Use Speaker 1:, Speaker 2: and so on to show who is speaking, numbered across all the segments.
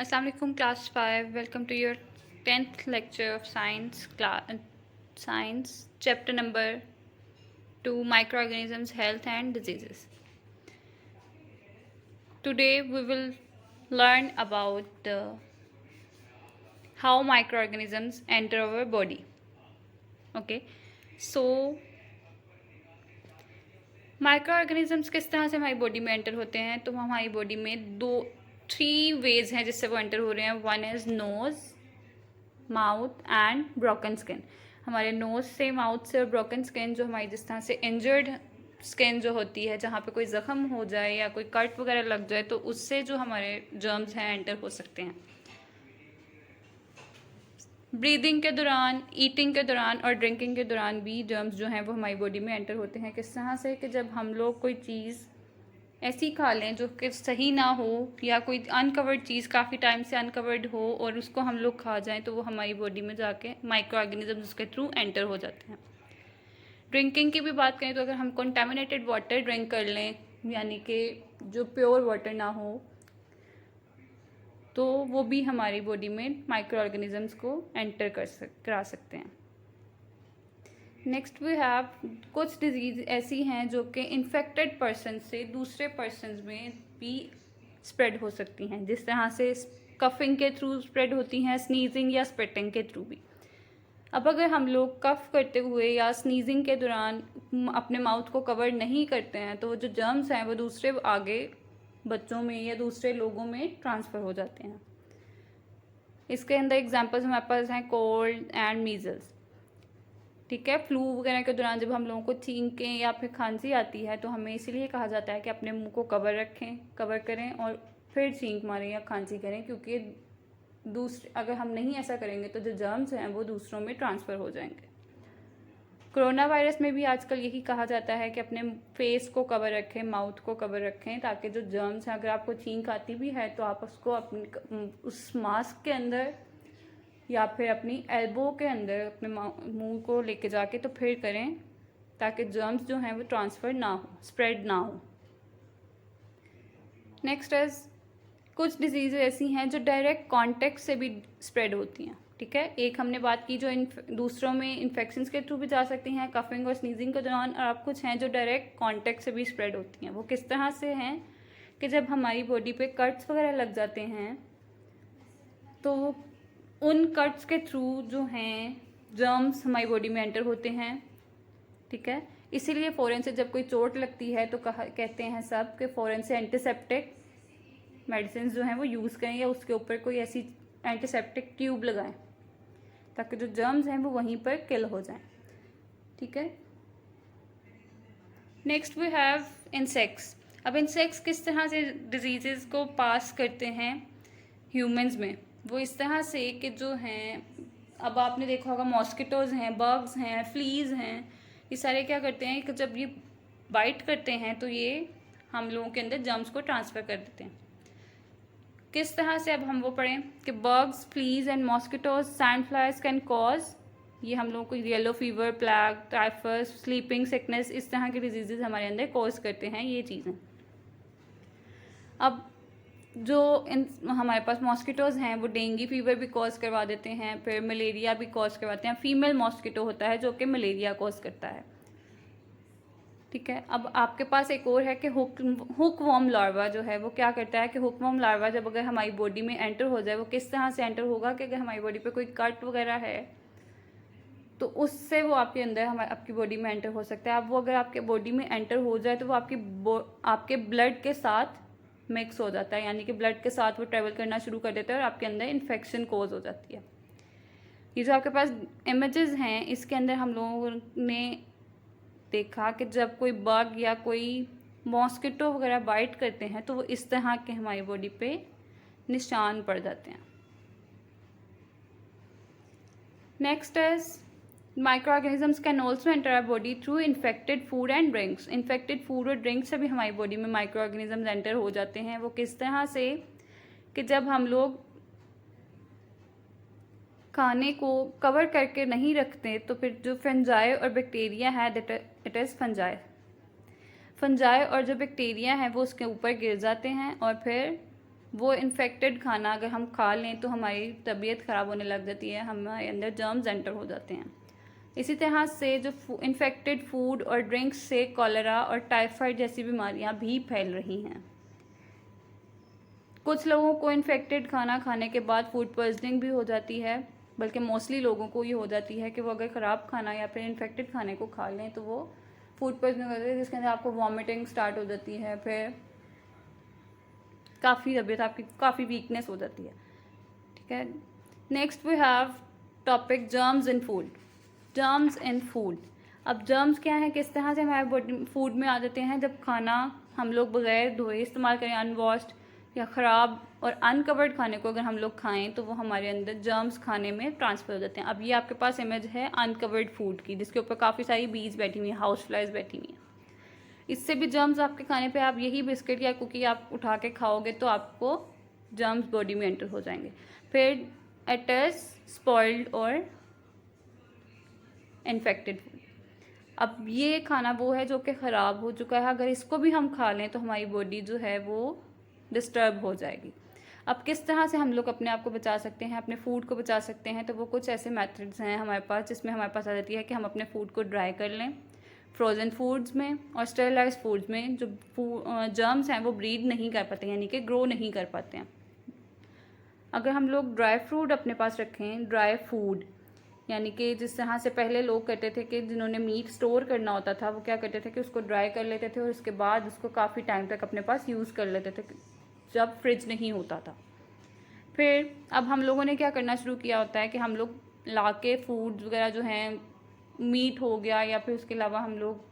Speaker 1: Assalamu alaikum class 5. Welcome to your 10th lecture of science chapter number 2 microorganisms, health and diseases. Today we will learn about how microorganisms enter our body. Okay. So micro किस तरह से हमारी body में enter होते हैं, तो हमारी body में थ्री वेज हैं जिससे वो एंटर हो रहे हैं. One is nose, mouth and broken skin. हमारे नोज़ से, माउथ से और ब्रोकन स्किन जो हमारी जिस तरह से इंजर्ड स्किन जो होती है, जहाँ पे कोई ज़ख़म हो जाए या कोई कट वगैरह लग जाए, तो उससे जो हमारे जर्म्स हैं एंटर हो सकते हैं. ब्रीदिंग के दौरान, ईटिंग के दौरान और ड्रिंकिंग के दौरान भी जर्म्स जो हैं वो हमारी बॉडी में एंटर होते हैं. किस तरह से कि जब हम लोग कोई चीज़ ऐसी खा लें जो कि सही ना हो, या कोई अनकवर्ड चीज़ काफ़ी टाइम से अनकवर्ड हो और उसको हम लोग खा जाएं, तो वो हमारी बॉडी में जाके माइक्रो ऑर्गेनिजम्स उसके थ्रू एंटर हो जाते हैं. ड्रिंकिंग की भी बात करें तो अगर हम कंटामिनेटेड वाटर ड्रिंक कर लें, यानी कि जो प्योर वाटर ना हो, तो वो भी हमारी बॉडी में माइक्रो ऑर्गेनिजम्स को एंटर करा सकते हैं. नेक्स्ट वी हैव कुछ डिजीज़ ऐसी हैं जो कि इन्फेक्टेड पर्सन से दूसरे पर्सन में भी स्प्रेड हो सकती हैं, जिस तरह से कफिंग के थ्रू स्प्रेड होती हैं, स्नीजिंग या स्पिटिंग के थ्रू भी. अब अगर हम लोग कफ करते हुए या स्नीजिंग के दौरान अपने माउथ को कवर नहीं करते हैं, तो वो जो जर्म्स हैं वो दूसरे आगे बच्चों में या दूसरे लोगों में ट्रांसफ़र हो जाते हैं. इसके अंदर एग्जांपल्स हमारे पास हैं कोल्ड एंड मीज़ल्स. ठीक है. फ्लू वगैरह के दौरान जब हम लोगों को छींकें या फिर खांसी आती है, तो हमें इसीलिए कहा जाता है कि अपने मुंह को कवर करें और फिर छींक मारें या खांसी करें, क्योंकि अगर हम नहीं ऐसा करेंगे तो जो जर्म्स हैं वो दूसरों में ट्रांसफ़र हो जाएंगे. कोरोना वायरस में भी आजकल यही कहा जाता है कि अपने फेस को कवर रखें, माउथ को कवर रखें, ताकि जो जर्म्स हैं, अगर आपको छींक आती भी है तो आप उसको अपनी उस मास्क के अंदर या फिर अपनी एल्बो के अंदर अपने मुंह को लेके जाके तो फिर करें, ताकि जर्म्स जो हैं वो ट्रांसफ़र ना हो, स्प्रेड ना हो. नेक्स्ट इज़ कुछ डिजीज़ ऐसी हैं जो डायरेक्ट कांटेक्ट से भी स्प्रेड होती हैं. ठीक है. एक हमने बात की जो दूसरों में इन्फेक्शंस के थ्रू भी जा सकती हैं, कफिंग और स्नीजिंग के दौरान, और अब कुछ हैं जो डायरेक्ट कांटेक्ट से भी स्प्रेड होती हैं. वो किस तरह से हैं कि जब हमारी बॉडी पे कट्स वगैरह लग जाते हैं, तो उन कट्स के थ्रू जो हैं जर्म्स हमारी बॉडी में एंटर होते हैं. ठीक है. इसीलिए फ़ौरन से जब कोई चोट लगती है तो कहते हैं सब कि फ़ौरन से एंटीसेप्टिक मेडिसिन जो हैं वो यूज़ करें, या उसके ऊपर कोई ऐसी एंटीसेप्टिक ट्यूब लगाएं, ताकि जो जर्म्स हैं वो वहीं पर किल हो जाएं. ठीक है. Next we have insects. अब इंसेक्ट्स किस तरह से डिजीज़ को पास करते हैं ह्यूमंस में, वो इस तरह से कि जो हैं, अब आपने देखा होगा मॉस्किटोज़ हैं, बग्स हैं, फ्लीज़ हैं, ये सारे क्या करते हैं कि जब ये बाइट करते हैं तो ये हम लोगों के अंदर जर्म्स को ट्रांसफ़र कर देते हैं. किस तरह से, अब हम वो पढ़ें कि bugs, fleas and mosquitoes, sand flies can cause, ये हम लोगों को yellow fever, plague, typhus, sleeping sickness, इस तरह के डिजीज़ हमारे अंदर कॉज करते हैं ये चीज़ें. अब जो हमारे पास मॉस्किटोज़ हैं वो डेंगू फीवर भी कॉज करवा देते हैं, फिर मलेरिया भी कॉज करवाते हैं. फीमेल मॉस्किटो होता है जो कि मलेरिया कॉज करता है. ठीक है. अब आपके पास एक और है कि हुक वॉर्म लार्वा जो है वो क्या करता है कि हुक वॉर्म लार्वा जब अगर हमारी बॉडी में एंटर हो जाए, वो किस तरह से एंटर होगा कि अगर हमारी बॉडी पे कोई कट वगैरह है तो उससे वो आपके अंदर आपकी बॉडी में एंटर हो सकता है. अब वो अगर आपके बॉडी में एंटर हो जाए तो वो आपके ब्लड के साथ मिक्स हो जाता है, यानी कि ब्लड के साथ वो ट्रेवल करना शुरू कर देता है और आपके अंदर इन्फेक्शन कोज हो जाती है. ये जो आपके पास इमेजेस हैं, इसके अंदर हम लोगों ने देखा कि जब कोई बग या कोई मॉस्किटो वगैरह बाइट करते हैं तो वो इस तरह के हमारी बॉडी पे निशान पड़ जाते हैं. Next is micro organisms can also enter our body through infected food and drinks. Infected food और ड्रिंक्स से भी हमारी बॉडी में माइक्रो ऑर्गेनिजम्स एंटर हो जाते हैं. वो किस तरह से कि जब हम लोग खाने को कवर करके नहीं रखते, तो फिर जो फंजाई और बैक्टीरिया है, इट इज़ फंजाई और जो बैक्टीरिया है वो उसके ऊपर गिर जाते हैं और फिर वो इन्फेक्टेड खाना अगर हम खा लें तो हमारी तबीयत ख़राब होने लग जाती है, हमारे अंदर जर्म्स एंटर हो जाते हैं। इसी तरह से जो इन्फेक्टेड फूड और ड्रिंक्स से कॉलेरा और टाइफाइड जैसी बीमारियां भी फैल रही हैं। कुछ लोगों को इन्फेक्टेड खाना खाने के बाद फूड पॉइजनिंग भी हो जाती है, बल्कि मोस्टली लोगों को ये हो जाती है कि वो अगर ख़राब खाना या फिर इन्फेक्टेड खाने को खा लें तो वो फूड पॉइजनिंग हो जाती है, जिसके अंदर आपको वॉमिटिंग स्टार्ट हो जाती है, फिर काफ़ी तबीयत आपकी काफ़ी वीकनेस हो जाती है। ठीक है, next we have topic germs in food. Germs in food. अब जर्म्स क्या है, किस तरह से हमारे बॉडी फूड में आ जाते हैं। जब खाना हम लोग बगैर धोए इस्तेमाल करें, अनवॉश्ड या ख़राब और अनकवर्ड खाने को अगर हम लोग खाएं तो वो हमारे अंदर जर्म्स खाने में ट्रांसफ़र हो जाते हैं। अब ये आपके पास इमेज है अनकवर्ड फूड की, जिसके ऊपर काफ़ी सारी बीज बैठी हुई हैं, हाउस फ्लाइज बैठी हुई हैं। इससे भी जर्म्स आपके खाने पे, आप यही बिस्किट या कुकी आप उठा के खाओगे तो आपको जर्म्स बॉडी में एंटर हो जाएंगे। फिर इट इज स्पॉइल्ड और इन्फेक्टेड फूड। अब ये खाना वो है जो कि ख़राब हो चुका है, अगर इसको भी हम खा लें तो हमारी बॉडी जो है वो डिस्टर्ब हो जाएगी। अब किस तरह से हम लोग अपने आप को बचा सकते हैं, अपने फूड को बचा सकते हैं, तो वो कुछ ऐसे मेथड्स हैं हमारे पास, जिसमें हमारे पास आ जाती है कि हम अपने फूड को ड्राई कर लें फ्रोज़न फूड्स में और स्टेरलाइज फूड्स में। जो जर्म्स हैं वो ब्रीड नहीं कर पाते, यानी कि ग्रो नहीं कर पाते हैं। अगर हम लोग ड्राई फ्रूट अपने पास रखें, ड्राई फूड, यानी कि जिस तरह से पहले लोग करते थे कि जिन्होंने मीट स्टोर करना होता था वो क्या करते थे कि उसको ड्राई कर लेते थे और उसके बाद उसको काफ़ी टाइम तक अपने पास यूज़ कर लेते थे जब फ्रिज नहीं होता था। फिर अब हम लोगों ने क्या करना शुरू किया होता है कि हम लोग ला के फूड वगैरह जो हैं, मीट हो गया या फिर उसके अलावा हम लोग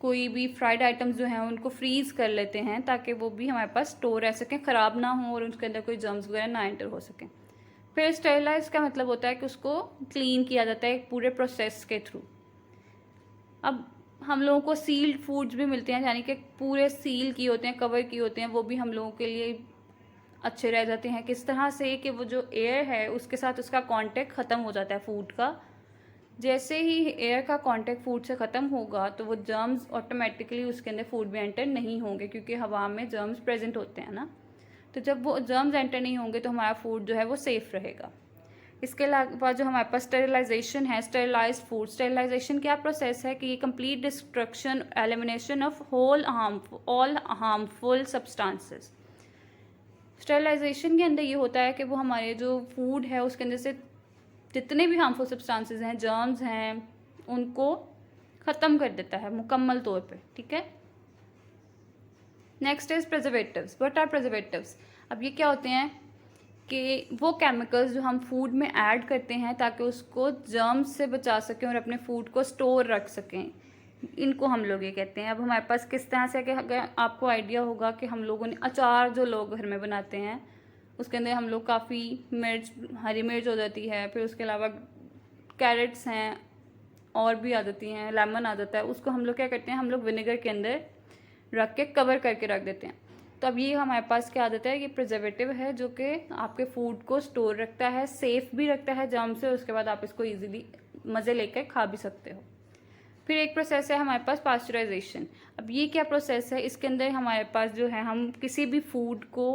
Speaker 1: कोई भी फ्राइड आइटम्स जो हैं उनको फ्रीज़ कर लेते हैं ताकि वो भी हमारे पास स्टोर रह सकें, ख़राब ना हो और उसके अंदर कोई जर्म्स वगैरह ना एंटर हो सकें। फिर स्टेरलाइज का मतलब होता है कि उसको क्लीन किया जाता है एक पूरे प्रोसेस के थ्रू। अब हम लोगों को सील्ड फूड्स भी मिलते हैं, यानी कि पूरे सील किए होते हैं, कवर किए होते हैं, वो भी हम लोगों के लिए अच्छे रह जाते हैं। किस तरह से कि वो जो एयर है उसके साथ उसका कांटेक्ट ख़त्म हो जाता है फूड का। जैसे ही एयर का कांटेक्ट फूड से ख़त्म होगा तो वो जर्म्स ऑटोमेटिकली उसके अंदर फूड में एंटर नहीं होंगे, क्योंकि हवा में जर्म्स प्रेजेंट होते हैं ना। तो जब वो जर्म्स एंटर नहीं होंगे तो हमारा फूड जो है वो सेफ़ रहेगा। इसके अलावा जो हमारे पास स्टेरिलाइजेशन है, स्टेरिलाइज्ड फूड। स्टेरिलाइजेशन क्या प्रोसेस है कि ये complete destruction, elimination of all harmful substances. Sterilization के अंदर ये होता है कि वो हमारे जो फूड है उसके अंदर से जितने भी हार्मफुल सब्सटेंसेस हैं, जर्म्स हैं, उनको ख़त्म कर देता है मुकम्मल तौर पे। ठीक है, next is preservatives. What are preservatives? अब ये क्या होते हैं कि वो केमिकल्स जो हम फूड में ऐड करते हैं ताकि उसको जर्म्स से बचा सकें और अपने फूड को स्टोर रख सकें, इनको हम लोग ये कहते हैं। अब हमारे पास किस तरह से, कि अगर आपको आइडिया होगा कि हम लोगों ने अचार जो लोग घर में बनाते हैं उसके अंदर हम लोग काफ़ी मिर्च, हरी मिर्च हो जाती है, फिर उसके अलावा कैरेट्स हैं और भी आ जाती हैं, लेमन आ जाता है, उसको हम लोग क्या करते हैं, हम लोग विनेगर के अंदर रख के कवर करके रख देते हैं। तो अब ये हमारे पास क्या आ जाता है, ये प्रिजर्वेटिव है जो कि आपके फूड को स्टोर रखता है, सेफ़ भी रखता है जर्म से, उसके बाद आप इसको ईजिली मज़े लेकर खा भी सकते हो। फिर एक प्रोसेस है हमारे पास पास्चराइजेशन। अब ये क्या प्रोसेस है, इसके अंदर हमारे पास जो है हम किसी भी फूड को,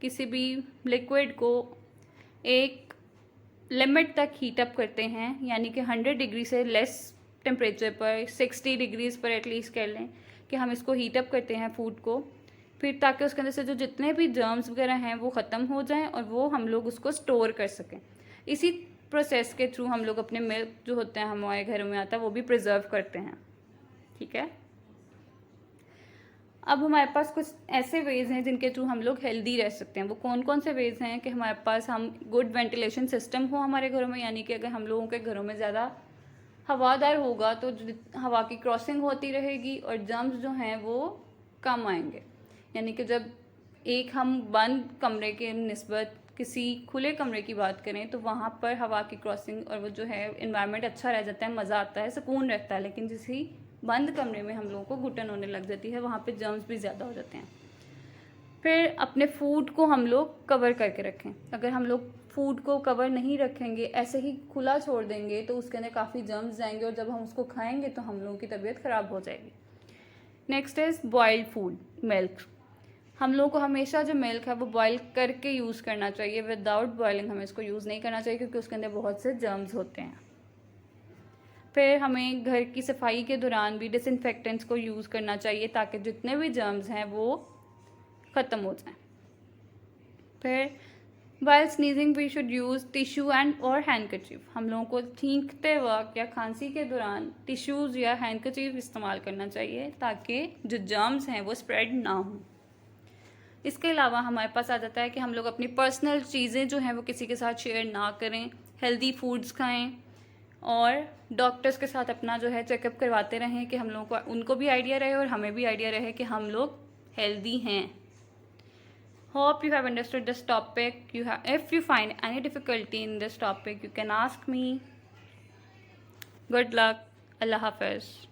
Speaker 1: किसी भी लिक्विड को एक लिमिट तक हीट अप करते हैं, यानी कि 100 डिग्री से लेस टेम्परेचर पर, 60 डिग्रीज़ पर एटलीस्ट कह लें कि हम इसको हीट अप करते हैं फूड को, फिर ताकि उसके अंदर से जो जितने भी जर्म्स वगैरह हैं वो ख़त्म हो जाएं और वो हम लोग उसको स्टोर कर सकें। इसी प्रोसेस के थ्रू हम लोग अपने मिल्क जो होते हैं हमारे घरों में आता है वो भी प्रिजर्व करते हैं। ठीक है, अब हमारे पास कुछ ऐसे वेज़ हैं जिनके थ्रू हम लोग हेल्दी रह सकते हैं। वो कौन कौन से वेज़ हैं कि हमारे पास हम गुड वेंटिलेशन सिस्टम हो हमारे घरों में, यानी कि अगर हम लोगों के घरों में ज़्यादा हवादार होगा तो हवा की क्रॉसिंग होती रहेगी और जर्म्स जो हैं वो कम आएंगे। यानी कि जब एक हम बंद कमरे के निस्बत किसी खुले कमरे की बात करें तो वहाँ पर हवा की क्रॉसिंग और वो जो है इन्वायरमेंट अच्छा रह जाता है, मज़ा आता है, सुकून रहता है। लेकिन जिस बंद कमरे में हम लोगों को घुटन होने लग जाती है, वहाँ पे जर्म्स भी ज़्यादा हो जाते हैं। फिर अपने फूड को हम लोग कवर करके रखें। अगर हम लोग फूड को कवर नहीं रखेंगे, ऐसे ही खुला छोड़ देंगे तो उसके अंदर काफ़ी जर्म्स जाएंगे और जब हम उसको खाएंगे तो हम लोगों की तबीयत ख़राब हो जाएगी। Next is boiled food, milk. हम लोगों को हमेशा जो मिल्क है वो बॉईल करके यूज़ करना चाहिए, विदाउट बॉइलिंग हमें इसको यूज़ नहीं करना चाहिए क्योंकि उसके अंदर बहुत से जर्म्स होते हैं। फिर हमें घर की सफाई के दौरान भी डिसइंफेक्टेंट्स को यूज़ करना चाहिए ताकि जितने भी जर्म्स हैं वो ख़त्म हो जाएं। फिर while sneezing we should use tissue and और हैंडकरचीफ। हम लोगों को छींकते वक्त या खांसी के दौरान टिश्यूज़ या हैंडकरचीफ इस्तेमाल करना चाहिए ताकि जो जर्म्स हैं वो स्प्रेड ना हो। इसके अलावा हमारे पास आ जाता है कि हम लोग अपनी पर्सनल चीज़ें जो हैं वो किसी के साथ शेयर ना करें, हेल्दी फूड्स खाएं और डॉक्टर्स के साथ अपना जो है चेकअप करवाते रहें कि हम लोगों को उनको भी आइडिया रहे और हमें भी आइडिया रहे कि हम लोग हेल्दी हैं। Hope you have understood this topic. If you find any difficulty in this topic, you can ask me. Good luck. Allah Hafiz.